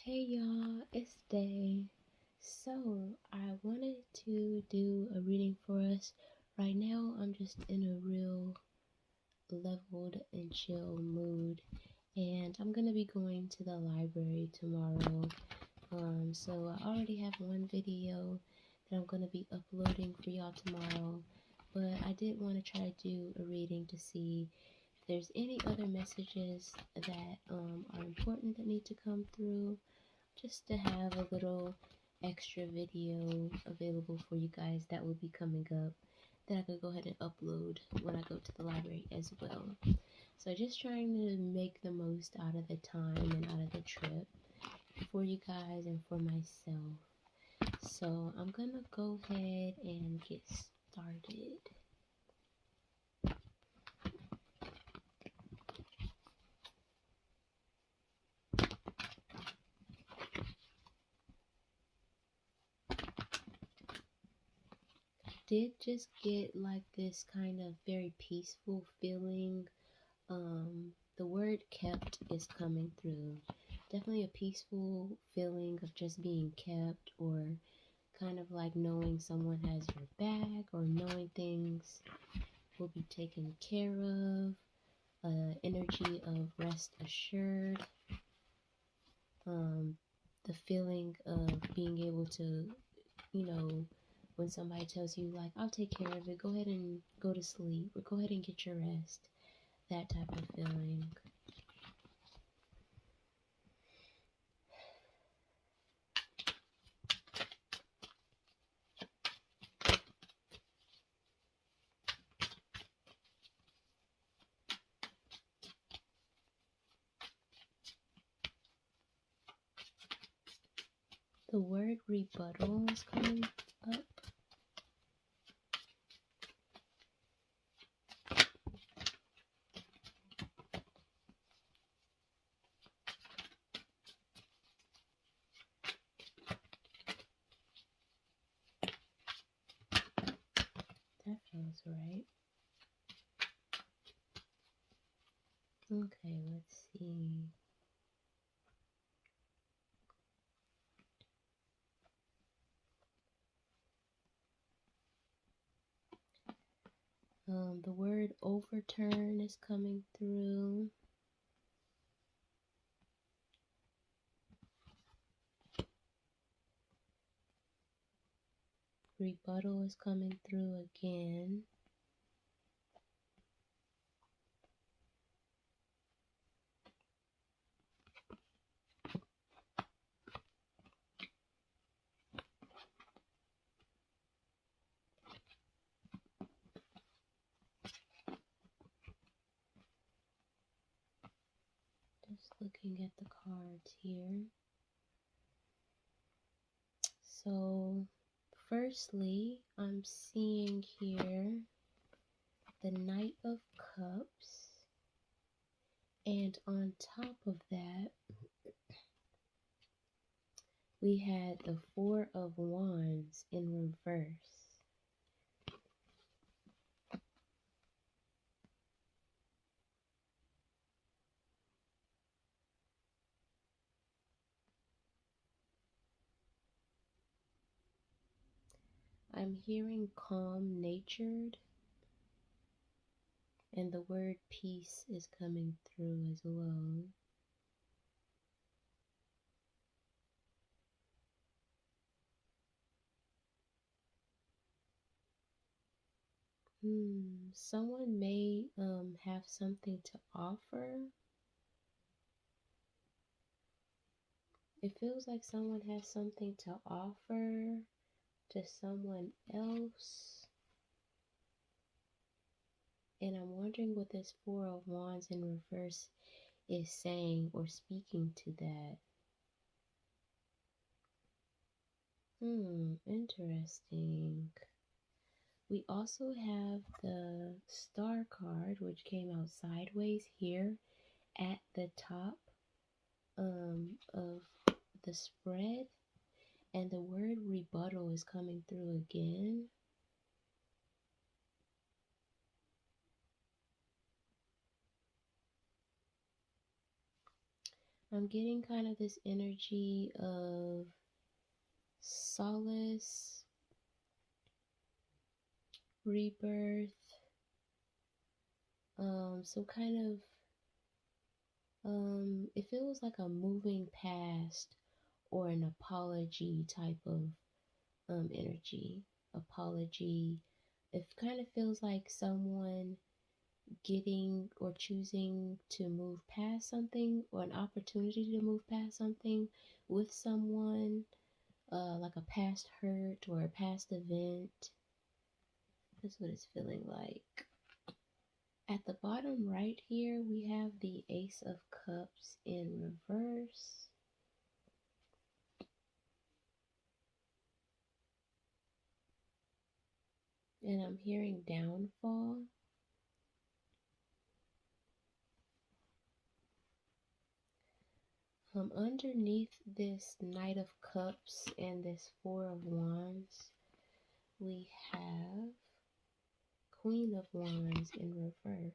Hey y'all, it's Day. So, I wanted to do a reading for us. Right now, I'm just in a real leveled and chill mood, and I'm gonna be going to the library tomorrow. So I already have one video that I'm gonna be uploading for y'all tomorrow, but I did want to try to do a reading to see if there's any other messages that are important that need to come through, just to have a little extra video available for you guys that will be coming up that I could go ahead and upload when I go to the library as well. So just trying to make the most out of the time and out of the trip for you guys and for myself. So I'm gonna go ahead and get started. Did just get like this kind of very peaceful feeling. The word kept is coming through. Definitely a peaceful feeling of just being kept, or kind of like knowing someone has your back, or knowing things will be taken care of. Energy of rest assured. The feeling of being able to, when somebody tells you like, I'll take care of it, go ahead and go to sleep, or go ahead and get your rest. That type of feeling. The word rebuttal is coming up. That feels right. Okay, let's see. The word overturn is coming through. Rebuttal is coming through again. Just looking at the cards here. So, firstly, I'm seeing here the Knight of Cups, and on top of that, we had the Four of Wands in reverse. I'm hearing calm-natured, and the word peace is coming through as well. Someone may have something to offer. It feels like someone has something to offer to someone else. And I'm wondering what this Four of Wands in reverse is saying or speaking to that. Interesting. We also have the Star card, which came out sideways here at the top of the spread, and the word rebuttal is coming through again. I'm getting kind of this energy of solace, rebirth, some kind of, it feels like a moving past or an apology type of energy. Apology. It kind of feels like someone getting or choosing to move past something, or an opportunity to move past something with someone, like a past hurt or a past event. That's what it's feeling like. At the bottom right here, we have the Ace of Cups in reverse. And I'm hearing downfall. Underneath this Knight of Cups and this Four of Wands, we have Queen of Wands in reverse.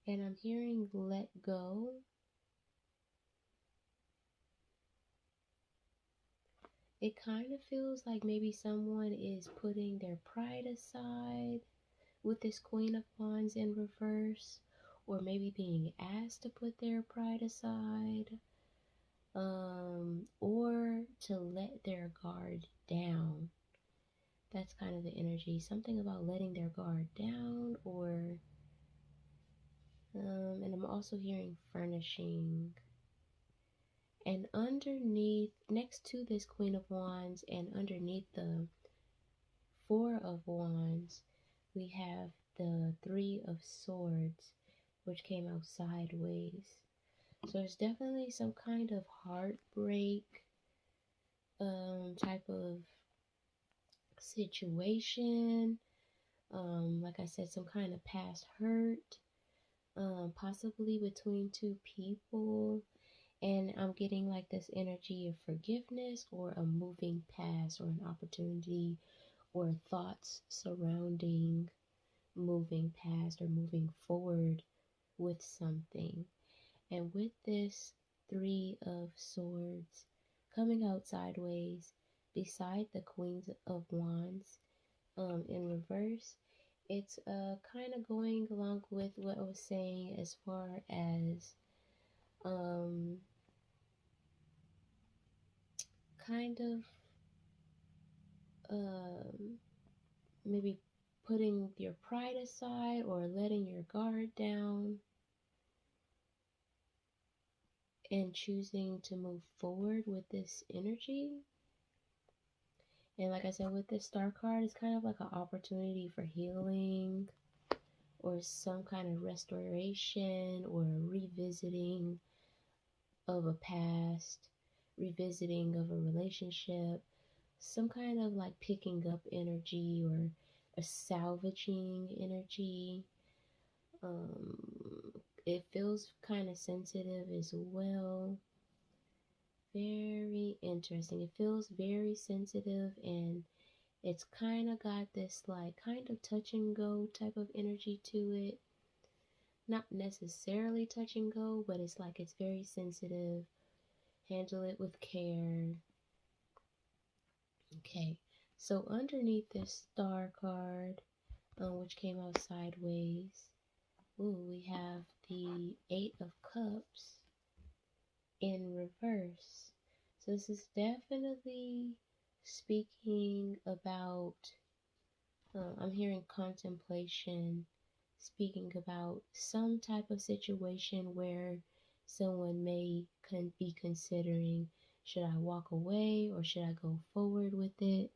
And I'm hearing let go. It kind of feels like maybe someone is putting their pride aside with this Queen of Wands in reverse, or maybe being asked to put their pride aside, or to let their guard down. That's kind of the energy. Something about letting their guard down, or and I'm also hearing furnishing. And underneath, next to this Queen of Wands and underneath the Four of Wands, we have the Three of Swords, which came out sideways. So there's definitely some kind of heartbreak type of situation. Like I said, some kind of past hurt, possibly between two people. And I'm getting like this energy of forgiveness, or a moving past, or an opportunity, or thoughts surrounding moving past or moving forward with something. And with this Three of Swords coming out sideways beside the Queens of Wands in reverse, it's kind of going along with what I was saying as far as kind of maybe putting your pride aside or letting your guard down and choosing to move forward with this energy. And like I said, with this Star card, it's kind of like an opportunity for healing, or some kind of restoration, or a revisiting of a past, revisiting of a relationship, some kind of like picking up energy, or a salvaging energy. It feels kind of sensitive as well. Very interesting. It feels very sensitive, and it's kind of got this like kind of touch and go type of energy to it. Not necessarily touch and go, but it's like it's very sensitive. Handle it with care. Okay, so underneath this Star card, which came out sideways, we have the Eight of Cups in reverse. So this is definitely speaking about, I'm hearing contemplation, speaking about some type of situation where someone may be considering, should I walk away or should I go forward with it?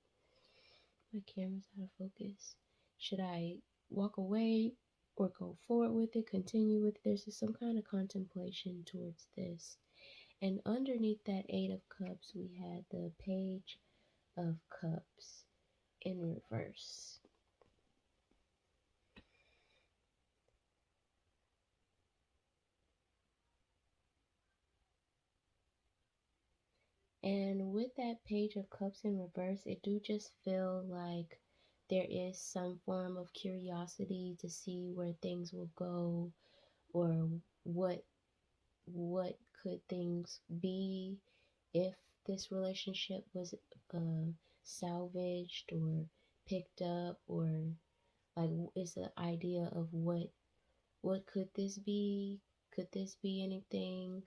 My camera's out of focus. Should I walk away or go forward with it, continue with it? There's just some kind of contemplation towards this. And underneath that Eight of Cups, we had the Page of Cups in reverse. And with that Page of Cups in reverse, it do just feel like there is some form of curiosity to see where things will go, or what could things be if this relationship was salvaged or picked up, or like it's the idea of what could this be? Could this be anything?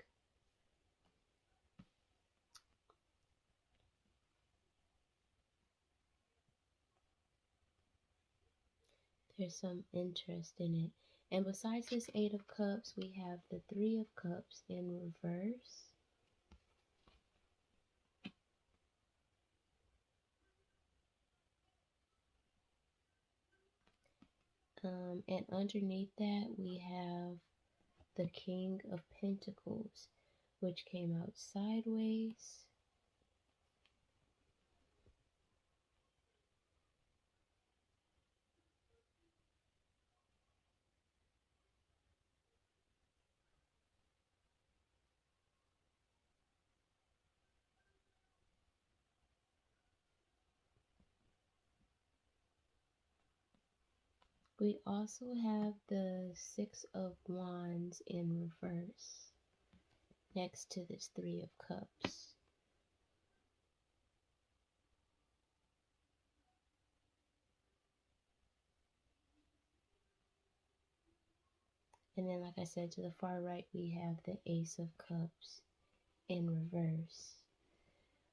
There's some interest in it. And besides this Eight of Cups, we have the Three of Cups in reverse. And underneath that, we have the King of Pentacles, which came out sideways. We also have the Six of Wands in reverse next to this Three of Cups. And then, like I said, to the far right, we have the Ace of Cups in reverse.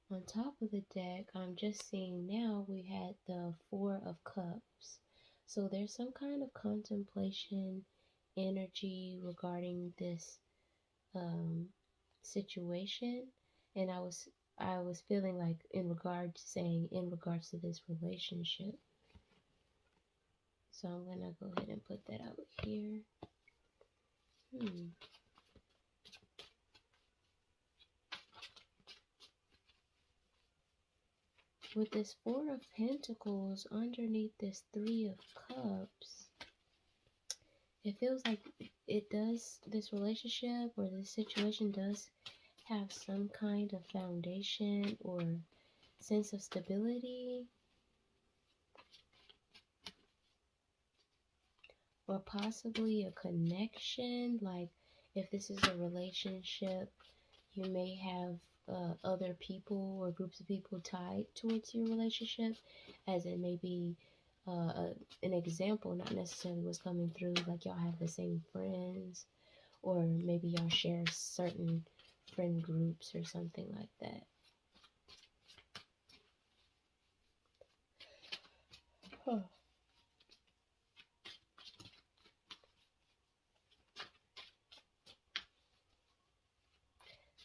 On top of the deck, I'm just seeing now we had the Four of Cups. So there's some kind of contemplation energy regarding this situation. And I was feeling like in regards to this relationship. So I'm gonna go ahead and put that out here. With this Four of Pentacles underneath this Three of Cups, it feels like this relationship or this situation does have some kind of foundation or sense of stability, or possibly a connection. Like if this is a relationship, you may have other people or groups of people tied towards your relationship, as it may be an example, not necessarily what's coming through, like y'all have the same friends, or maybe y'all share certain friend groups or something like that.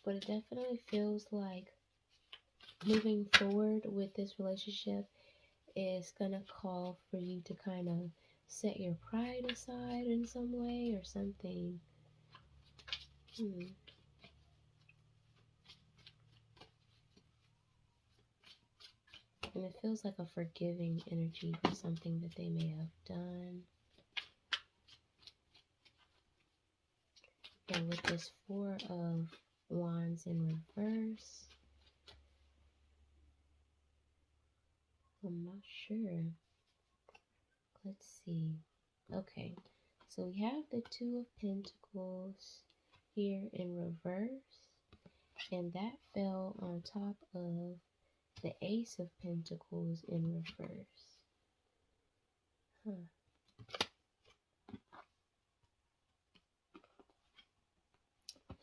But it definitely feels like moving forward with this relationship is gonna call for you to kind of set your pride aside in some way or something. And it feels like a forgiving energy for something that they may have done. And with this Four of Wands in reverse, I'm not sure. Let's see. Okay, so we have the Two of Pentacles here in reverse, and that fell on top of the Ace of Pentacles in reverse.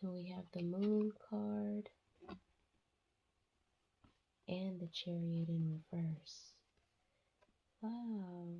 And we have the Moon card and the Chariot in reverse. Wow.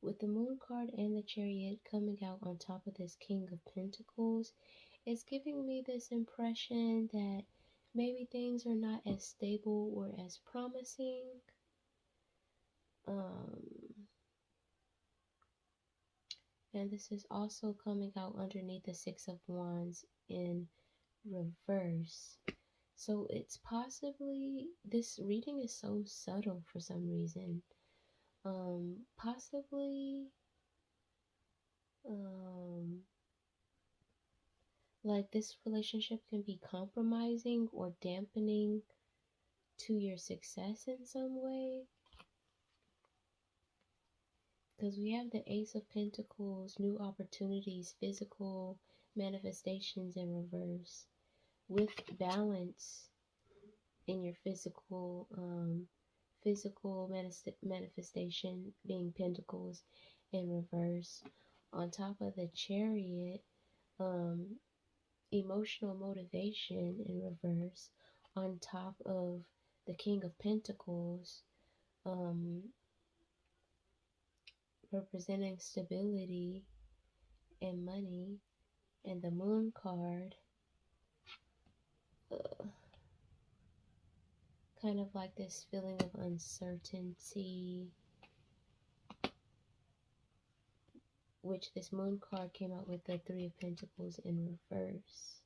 With the Moon card and the Chariot coming out on top of this King of Pentacles, it's giving me this impression that maybe things are not as stable or as promising. And this is also coming out underneath the Six of Wands in reverse. So it's possibly, this reading is so subtle for some reason. Possibly, like this relationship can be compromising or dampening to your success in some way. Because we have the Ace of Pentacles, new opportunities, physical manifestations in reverse, with balance in your physical manifestation being Pentacles in reverse. On top of the Chariot, emotional motivation in reverse. On top of the King of Pentacles, representing stability and money, and the Moon card, kind of like this feeling of uncertainty, which this Moon card came out with the Three of Pentacles in reverse.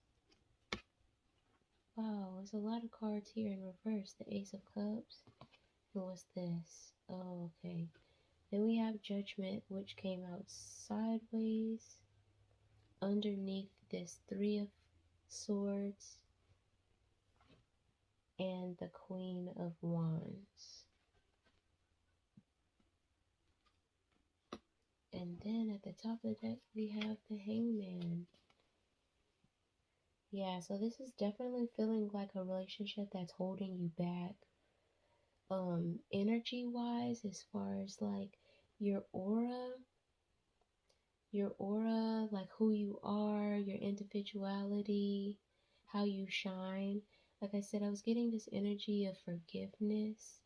Wow, there's a lot of cards here in reverse. The Ace of Cups. And what's this? Oh, okay. Then we have Judgment, which came out sideways underneath this Three of Swords and the Queen of Wands. And then at the top of the deck, we have the Hangman. Yeah, so this is definitely feeling like a relationship that's holding you back. Energy wise, as far as like your aura, like who you are, your individuality, how you shine. Like I said, I was getting this energy of forgiveness.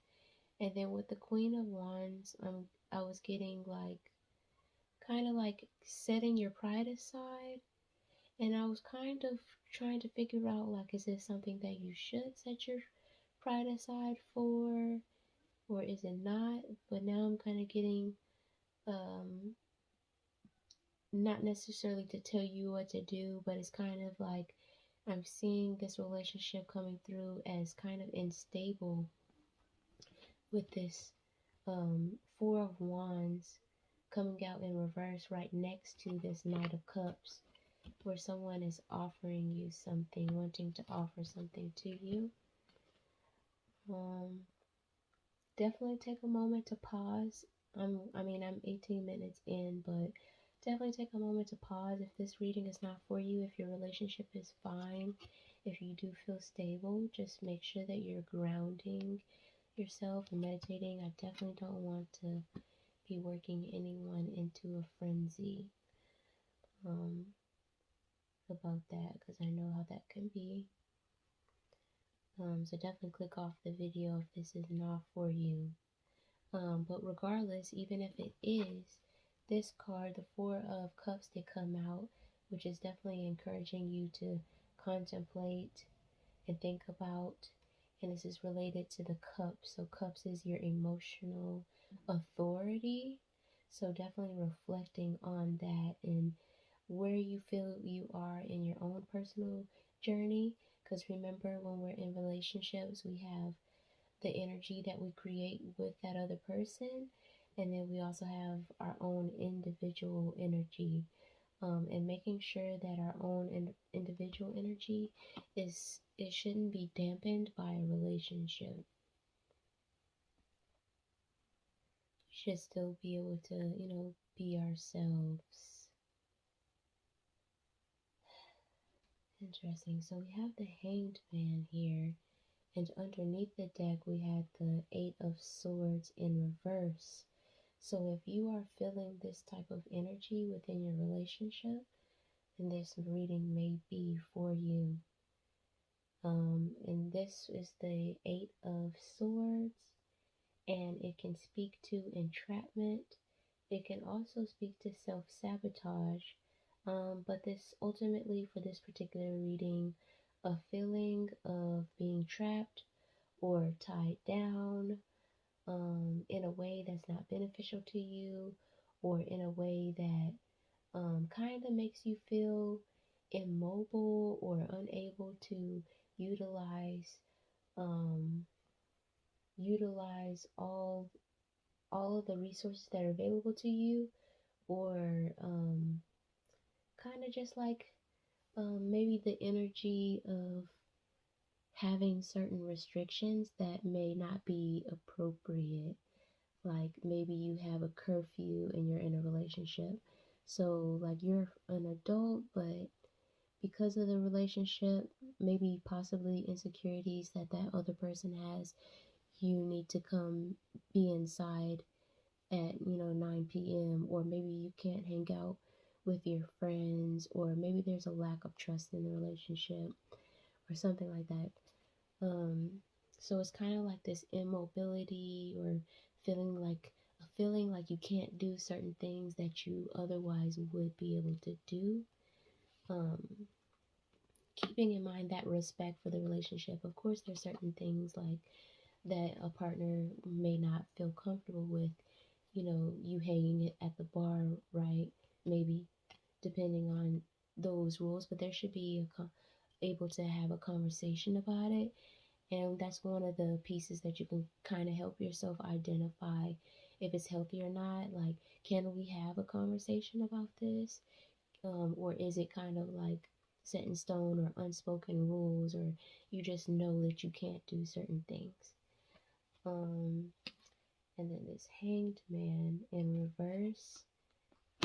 And then with the Queen of Wands, I was getting like, kind of like setting your pride aside. And I was kind of trying to figure out, like, is this something that you should set your pride aside for, or is it not? But now I'm kind of getting, not necessarily to tell you what to do, but it's kind of like I'm seeing this relationship coming through as kind of unstable with this Four of Wands coming out in reverse right next to this Knight of Cups, where someone is offering you something, wanting to offer something to you. Definitely take a moment to pause. I'm 18 minutes in, but definitely take a moment to pause if this reading is not for you, if your relationship is fine, if you do feel stable. Just make sure that you're grounding yourself and meditating. I definitely don't want to be working anyone into a frenzy about that, because I know how that can be. So definitely click off the video if this is not for you. But regardless, even if it is, this card, the Four of Cups, did come out, which is definitely encouraging you to contemplate and think about. And this is related to the Cups. So Cups is your emotional authority. So definitely reflecting on that and where you feel you are in your own personal journey. Because remember, when we're in relationships, we have the energy that we create with that other person, and then we also have our own individual energy, and making sure that our own individual energy it shouldn't be dampened by a relationship. We should still be able to be ourselves. Interesting. So we have the Hanged Man here, and underneath the deck we had the Eight of Swords in reverse. So if you are feeling this type of energy within your relationship, then this reading may be for you. And this is the Eight of Swords, and it can speak to entrapment. It can also speak to self-sabotage. But this ultimately, for this particular reading, a feeling of being trapped or tied down in a way that's not beneficial to you, or in a way that kind of makes you feel immobile or unable to utilize um, utilize all of the resources that are available to you, or kind of just like maybe the energy of having certain restrictions that may not be appropriate. Like maybe you have a curfew and you're in a relationship. So, like, you're an adult, but because of the relationship, maybe possibly insecurities that that other person has, you need to come be inside at 9 p.m., or maybe you can't hang out with your friends, or maybe there's a lack of trust in the relationship or something like that. um so it's kind of like this immobility, or feeling like you can't do certain things that you otherwise would be able to do. um Keeping in mind that respect for the relationship, of course there's certain things like that a partner may not feel comfortable with, you hanging at the bar, right? Maybe depending on those rules, but there should be able to have a conversation about it. And that's one of the pieces that you can kind of help yourself identify if it's healthy or not. Like, can we have a conversation about this? Or is it kind of like set in stone or unspoken rules, or you just know that you can't do certain things? Um, and then this Hanged Man in reverse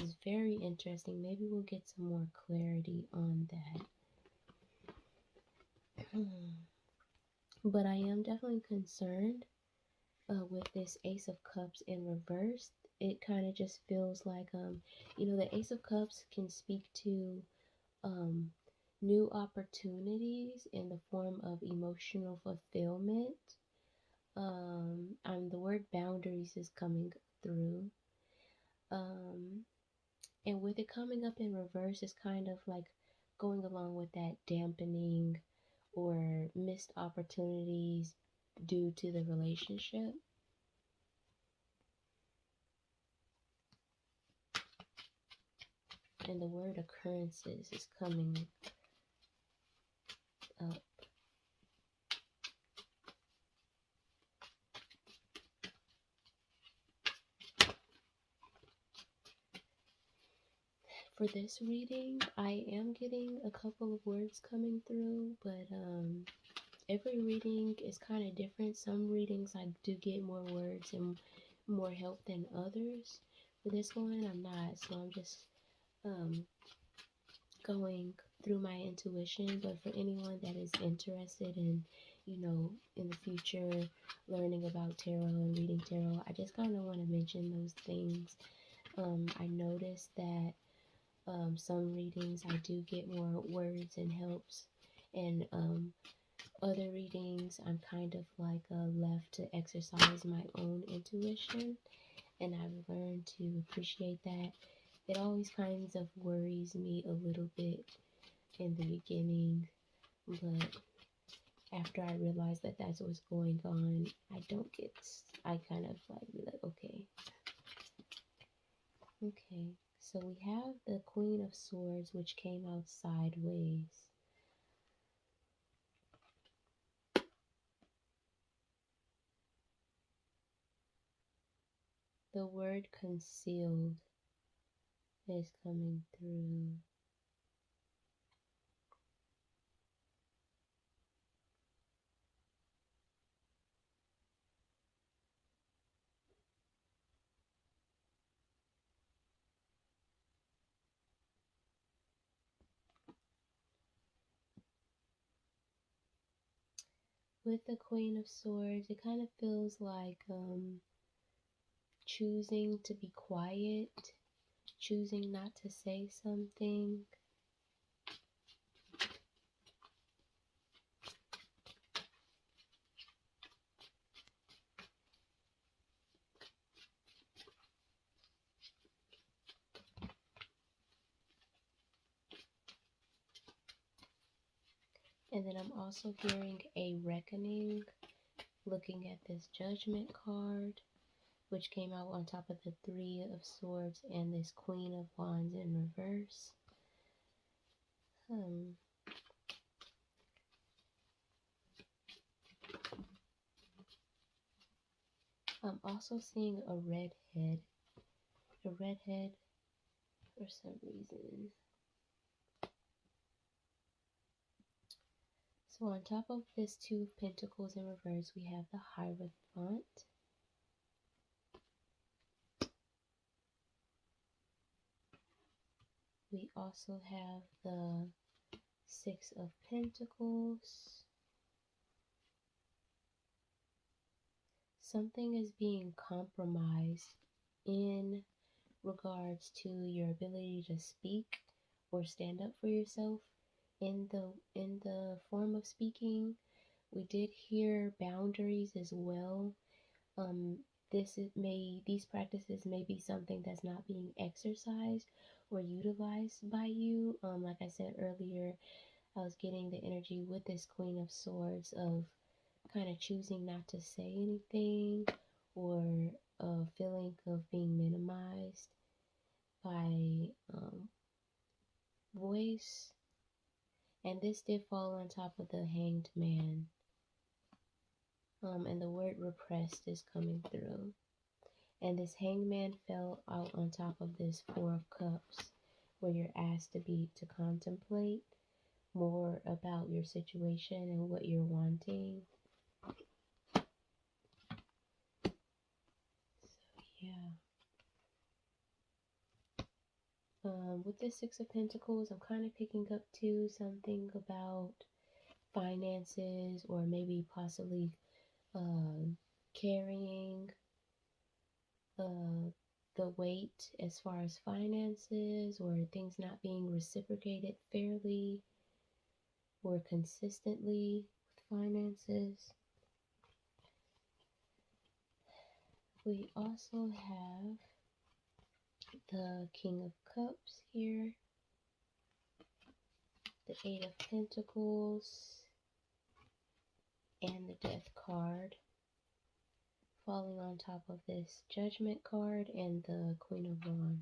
is very interesting. Maybe we'll get some more clarity on that. But I am definitely concerned with this Ace of Cups in reverse. It kind of just feels like, the Ace of Cups can speak to um, new opportunities in the form of emotional fulfillment. The word boundaries is coming through. Um, and with it coming up in reverse, it's kind of like going along with that dampening or missed opportunities due to the relationship. And the word occurrences is coming up. For this reading, I am getting a couple of words coming through, but every reading is kind of different. Some readings I do get more words and more help than others. For this one, I'm not, so I'm just going through my intuition. But for anyone that is interested in, in the future learning about tarot and reading tarot, I just kind of want to mention those things. I noticed that some readings I do get more words and helps, and other readings I'm kind of like left to exercise my own intuition, and I've learned to appreciate that. It always kinds of worries me a little bit in the beginning, but after I realize that that's what's going on, I kind of like be like, okay. Okay, so we have the Queen of Swords, which came out sideways. The word concealed is coming through. With the Queen of Swords, it kind of feels like choosing to be quiet, choosing not to say something. And then I'm also hearing a reckoning, looking at this Judgment card. which came out on top of the Three of Swords and this Queen of Wands in reverse. I'm also seeing a redhead for some reason. So on top of this Two of Pentacles in reverse, we have the Hierophant. We also have the Six of Pentacles. Something is being compromised in regards to your ability to speak or stand up for yourself in the form of speaking. We did hear boundaries as well. These practices may be something that's not being exercised or utilized by you. Like I said earlier, I was getting the energy with this Queen of Swords of kind of choosing not to say anything, or a feeling of being minimized by voice. And this did fall on top of the Hanged Man. And the word repressed is coming through. And this Hanged Man fell out on top of this Four of Cups, where you're asked to contemplate more about your situation and what you're wanting. So yeah. With this Six of Pentacles, I'm kind of picking up too something about finances, or maybe possibly carrying the weight as far as finances, or things not being reciprocated fairly or consistently with finances. We also have the King of Cups here, the Eight of Pentacles, and the Death card falling on top of this Judgment card and the Queen of Wands.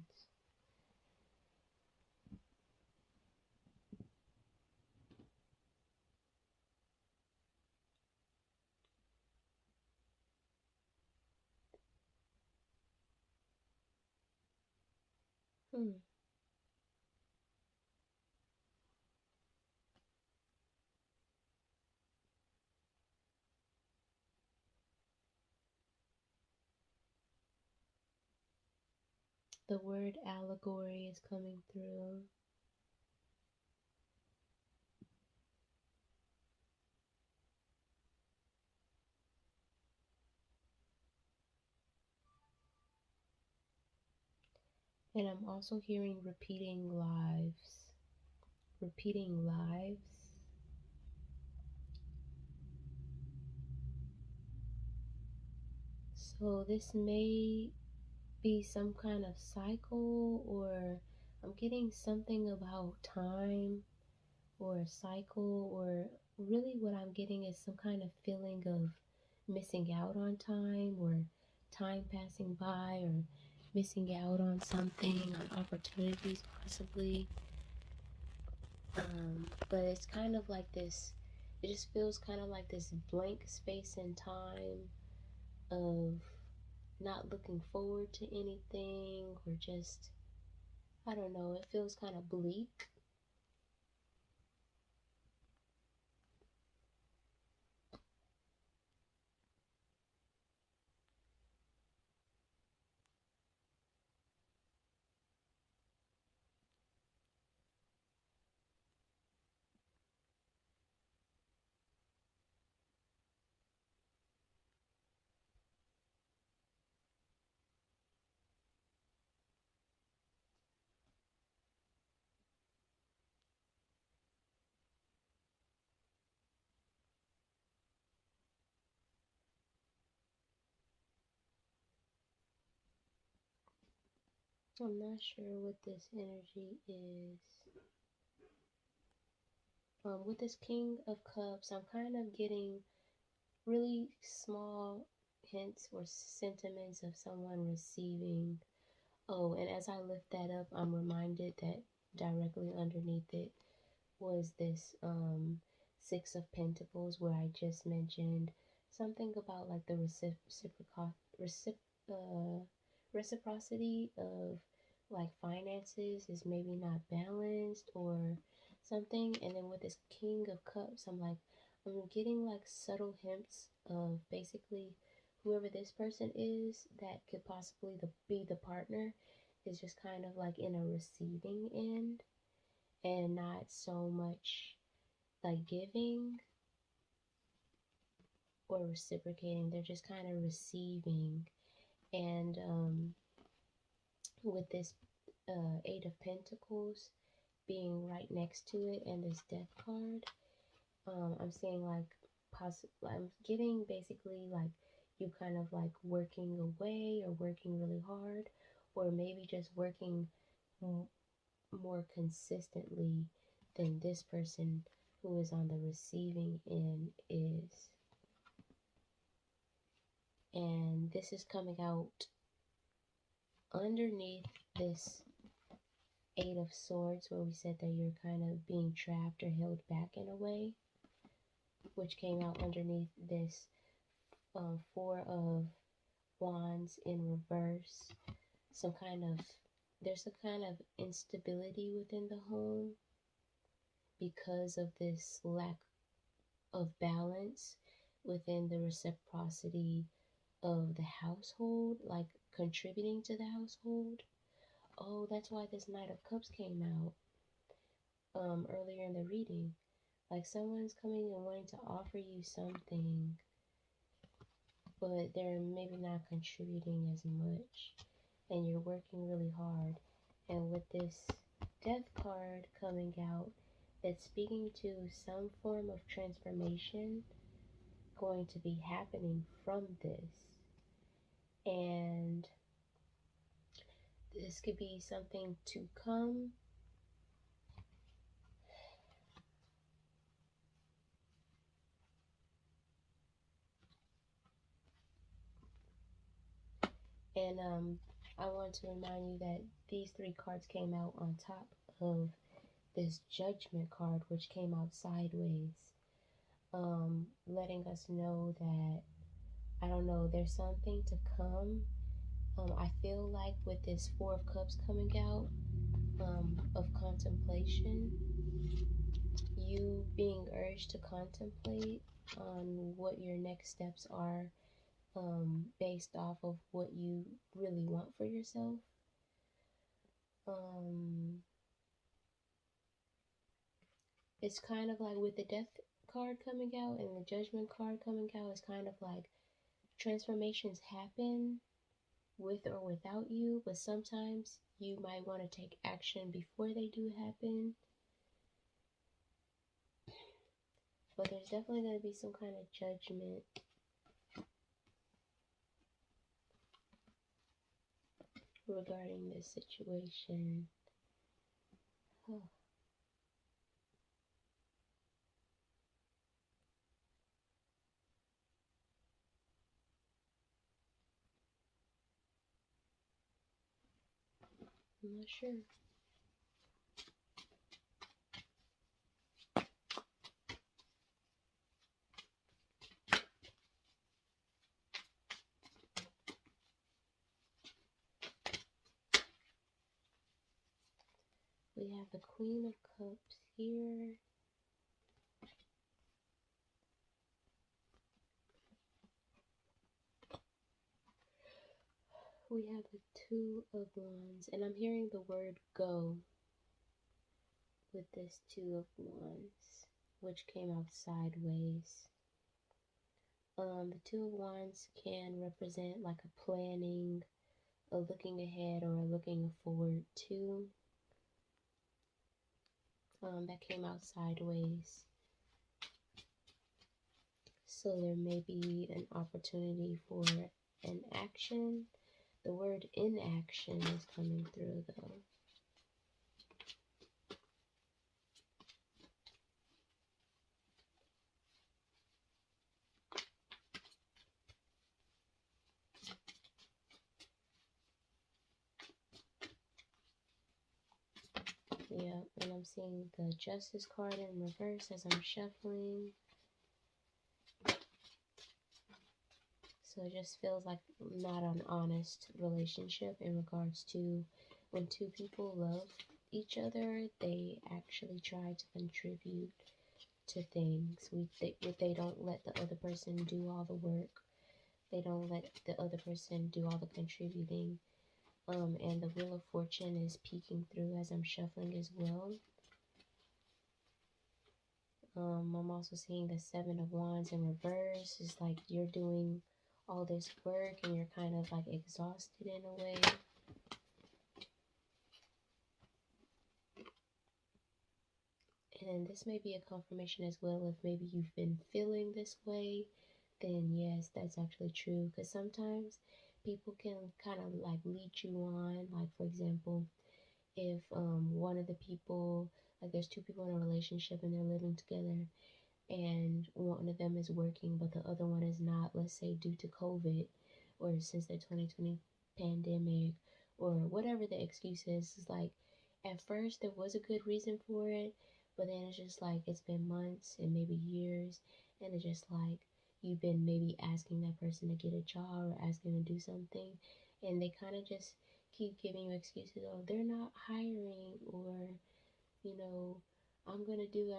The word allegory is coming through. And I'm also hearing repeating lives. Repeating lives. So this may be some kind of cycle, or I'm getting something about time or a cycle, or really what I'm getting is some kind of feeling of missing out on time, or time passing by, or missing out on something, on opportunities possibly. But it's kind of like this, it just feels kind of like this blank space in time of not looking forward to anything, or just, I don't know, it feels kind of bleak. I'm not sure what this energy is. With this King of Cups, I'm kind of getting really small hints or sentiments of someone receiving. Oh, and as I lift that up, I'm reminded that directly underneath it was this Six of Pentacles, where I just mentioned something about like the reciprocity of like finances is maybe not balanced or something. And then with this King of Cups, I'm getting like subtle hints of basically whoever this person is that could possibly be the partner is just kind of like in a receiving end and not so much like giving or reciprocating. They're just kind of receiving. And with this Eight of Pentacles being right next to it and this Death card, I'm seeing like I'm getting basically like you kind of like working away or working really hard, or maybe just working more consistently than this person who is on the receiving end is. And this is coming out underneath this Eight of Swords, where we said that you're kind of being trapped or held back in a way, which came out underneath this Four of Wands in reverse. There's a kind of instability within the home because of this lack of balance within the reciprocity of the household, like contributing to the household. Oh, that's why this Knight of Cups came out earlier in the reading. Like someone's coming and wanting to offer you something, but they're maybe not contributing as much, and you're working really hard. And with this Death card coming out, it's speaking to some form of transformation going to be happening from this. And this could be something to come. And I want to remind you that these three cards came out on top of this Judgment card, which came out sideways, letting us know that, I don't know, there's something to come. I feel like with this Four of Cups coming out, of contemplation, you being urged to contemplate on what your next steps are, based off of what you really want for yourself. It's kind of like with the Death card coming out and the Judgment card coming out, it's kind of like transformations happen with or without you, but sometimes you might want to take action before they do happen. But there's definitely going to be some kind of judgment regarding this situation. Oh. I'm not sure. We have the Queen of Cups here. We have the Two of Wands, and I'm hearing the word go with this Two of Wands, which came out sideways. The Two of Wands can represent like a planning, a looking ahead, or a looking forward to. That came out sideways. So there may be an opportunity for an action. The word inaction is coming through though. I'm seeing the Justice card in reverse as I'm shuffling. So it just feels like not an honest relationship in regards to when two people love each other, they actually try to contribute to things. They don't let the other person do all the work. They don't let the other person do all the contributing. And the Wheel of Fortune is peeking through as I'm shuffling as well. I'm also seeing the Seven of Wands in reverse. It's like you're doing all this work and you're kind of like exhausted in a way. And this may be a confirmation as well. If maybe you've been feeling this way, then yes, that's actually true. Because sometimes people can kind of like lead you on. Like, for example, if one of the people, like there's two people in a relationship and they're living together, and one of them is working but the other one is not, let's say due to COVID or since the 2020 pandemic or whatever the excuse is, it's like at first there was a good reason for it, but then it's just like it's been months and maybe years, and it's just like you've been maybe asking that person to get a job or asking them to do something, and they kind of just keep giving you excuses. Oh, they're not hiring, or you know, I'm gonna do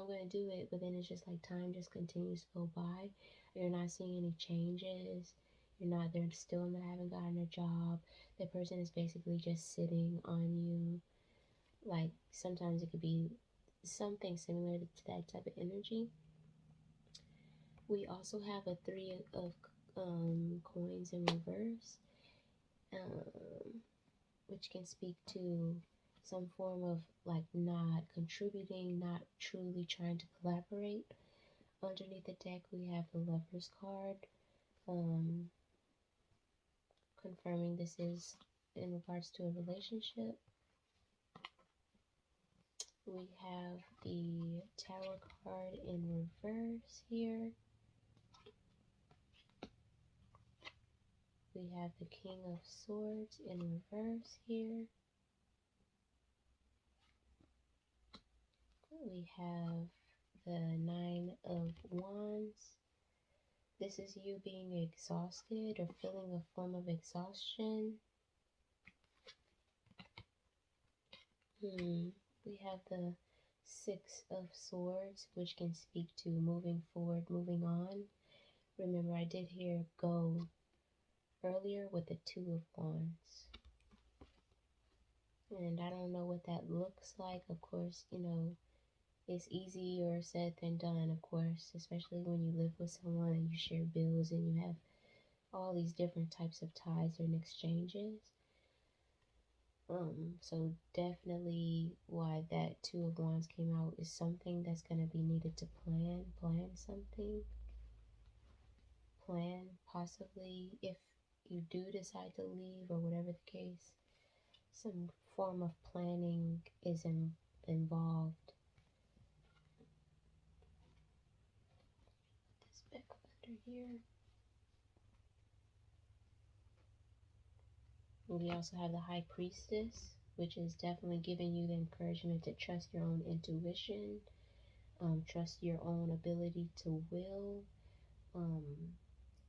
it, but then it's just like time just continues to go by. You're not seeing any changes. They're still not, haven't gotten a job. The person is basically just sitting on you. Like sometimes it could be something similar to that type of energy. We also have a Three of coins in reverse, which can speak to some form of like not contributing, not truly trying to collaborate. Underneath the deck, we have the Lover's card, confirming this is in regards to a relationship. We have the Tower card in reverse here. We have the King of Swords in reverse here. We have the Nine of Wands. This is you being exhausted or feeling a form of exhaustion. We have the Six of Swords, which can speak to moving forward, moving on. Remember, I did hear go earlier with the Two of Wands. And I don't know what that looks like. Of course, you know, it's easier said than done, of course, especially when you live with someone and you share bills and you have all these different types of ties and exchanges. So definitely why that Two of Wands came out is something that's going to be needed to plan something. Plan possibly if you do decide to leave or whatever the case, some form of planning is involved. This back under here. We also have the High Priestess, which is definitely giving you the encouragement to trust your own intuition, trust your own ability to will,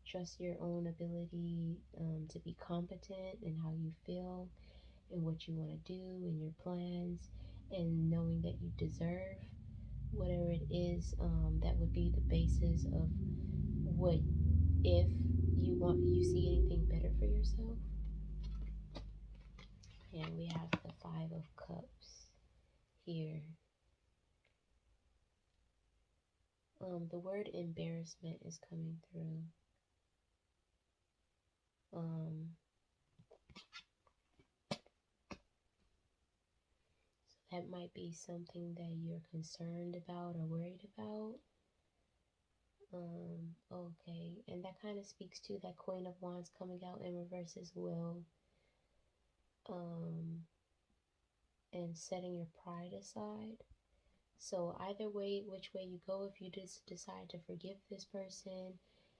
trust your own ability to be competent in how you feel and what you want to do and your plans, and knowing that you deserve whatever it is that would be the basis of what if you see anything better for yourself. And we have the Five of Cups here. The word embarrassment is coming through. So that might be something that you're concerned about or worried about. Okay, and that kind of speaks to that Queen of Wands coming out in reverse as well. And setting your pride aside. So either way, which way you go, if you just decide to forgive this person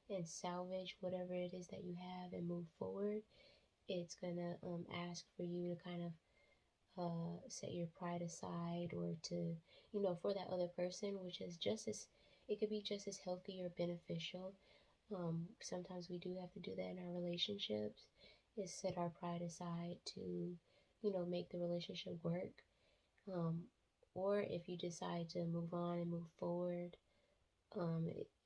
and salvage whatever it is that you have and move forward, it's gonna ask for you to kind of set your pride aside, or to, for that other person, which is just as, it could be just as healthy or beneficial. Sometimes we do have to do that in our relationships, is set our pride aside to, make the relationship work. Um, or if you decide to move on and move forward,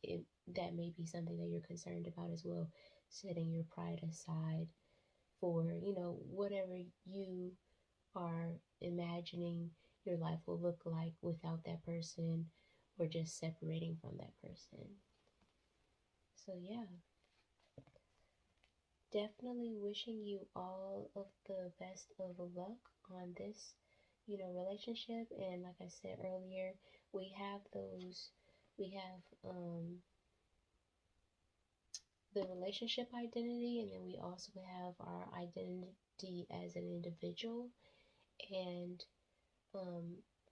it that may be something that you're concerned about as well, setting your pride aside for, whatever you are imagining your life will look like without that person, or just separating from that person. So, yeah, definitely wishing you all of the best of luck on this, relationship. And like I said earlier, we have we have the relationship identity, and then we also have our identity as an individual. And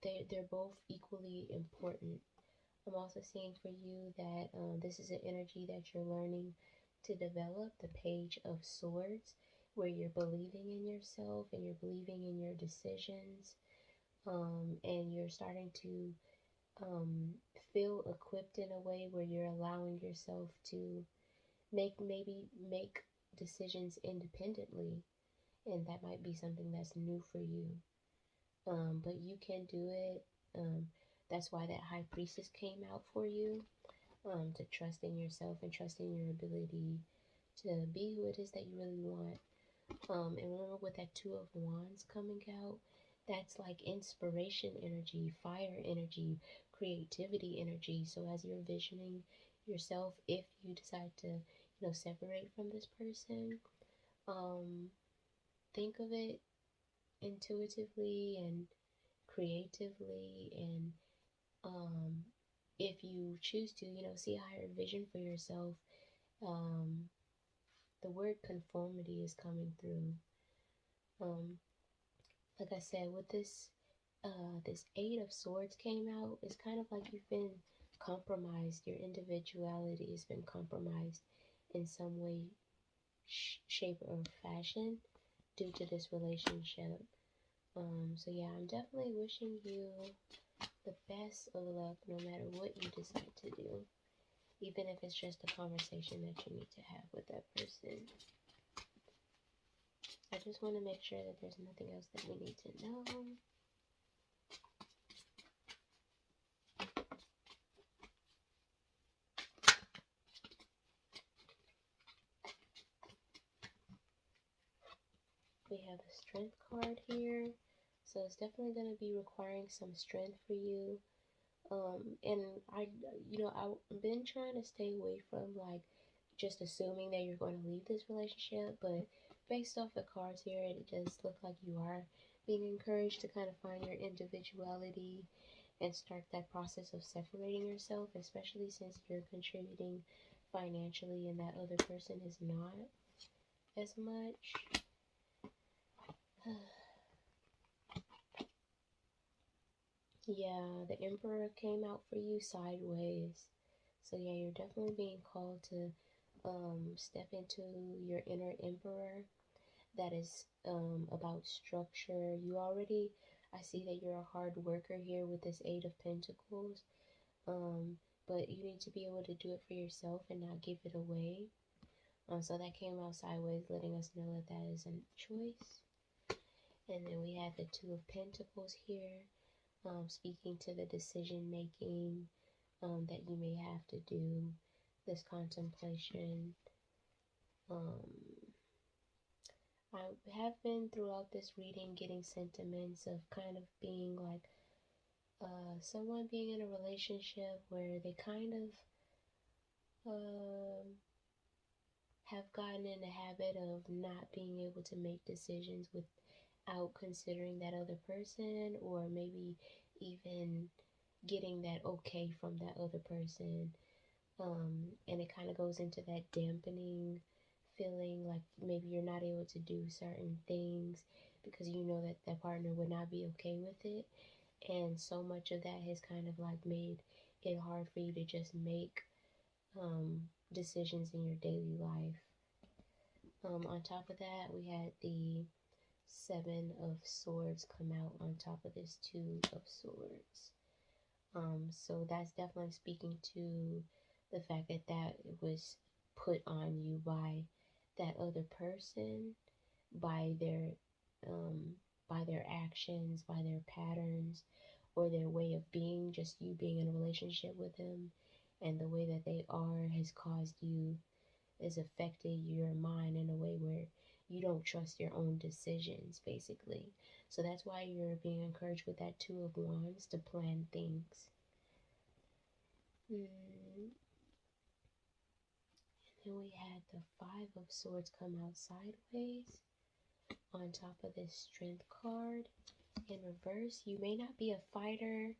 they're both equally important. I'm also seeing for you that this is an energy that you're learning to develop, the Page of Swords, where you're believing in yourself and you're believing in your decisions, and you're starting to feel equipped in a way where you're allowing yourself to make decisions independently, and that might be something that's new for you. But you can do it. That's why that High Priestess came out for you, to trust in yourself and trust in your ability to be who it is that you really want. And remember, with that Two of Wands coming out, that's like inspiration energy, fire energy, creativity energy. So as you're visioning yourself, if you decide to, separate from this person, think of it intuitively and creatively, and if you choose to, see a higher vision for yourself, the word conformity is coming through. Like I said, with this Eight of Swords came out, it's kind of like you've been compromised. Your individuality has been compromised in some way, shape, or fashion due to this relationship. So yeah, I'm definitely wishing you the best of luck no matter what you decide to do, even if it's just a conversation that you need to have with that person. I just want to make sure that there's nothing else that we need to know. We have a Strength card here, so it's definitely going to be requiring some strength for you. And I've been trying to stay away from like just assuming that you're going to leave this relationship, but based off the cards here, it does look like you are being encouraged to kind of find your individuality and start that process of separating yourself, especially since you're contributing financially and that other person is not as much. Yeah, the Emperor came out for you sideways. So yeah, you're definitely being called to step into your inner Emperor. That is about structure. I see that you're a hard worker here with this Eight of Pentacles. But you need to be able to do it for yourself and not give it away. So that came out sideways, letting us know that that is a choice. And then we have the Two of Pentacles here, speaking to the decision making that you may have to do, this contemplation. I have been throughout this reading getting sentiments of kind of being like someone being in a relationship where they kind of have gotten in the habit of not being able to make decisions without considering that other person, or maybe even getting that okay from that other person. And it kind of goes into that dampening feeling, like maybe you're not able to do certain things because you know that that partner would not be okay with it. And so much of that has kind of like made it hard for you to just make decisions in your daily life. On top of that, we had the Seven of Swords come out on top of this Two of Swords. So that's definitely speaking to the fact that that was put on you by that other person, by their actions, by their patterns, or their way of being, just you being in a relationship with them, and the way that they are has caused you, has affected your mind in a way where you don't trust your own decisions, basically. So that's why you're being encouraged with that Two of Wands to plan things. Then we had the Five of Swords come out sideways on top of this Strength card. In reverse, you may not be a fighter,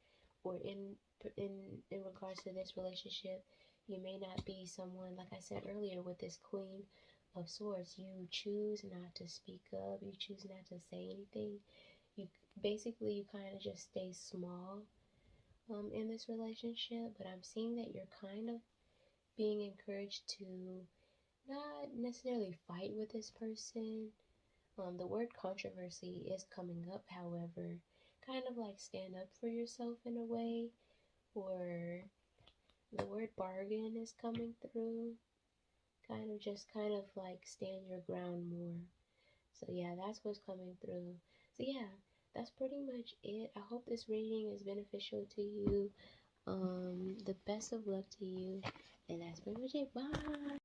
or in regards to this relationship, you may not be someone, like I said earlier with this Queen of Swords, you choose not to speak up, you choose not to say anything. You kind of just stay small in this relationship, but I'm seeing that you're kind of being encouraged to not necessarily fight with this person. The word controversy is coming up, however, kind of like stand up for yourself in a way, or the word bargain is coming through, kind of like stand your ground more. So yeah, that's what's coming through. So yeah, that's pretty much it. I hope this reading is beneficial to you. The best of luck to you, and that's pretty much it. Bye.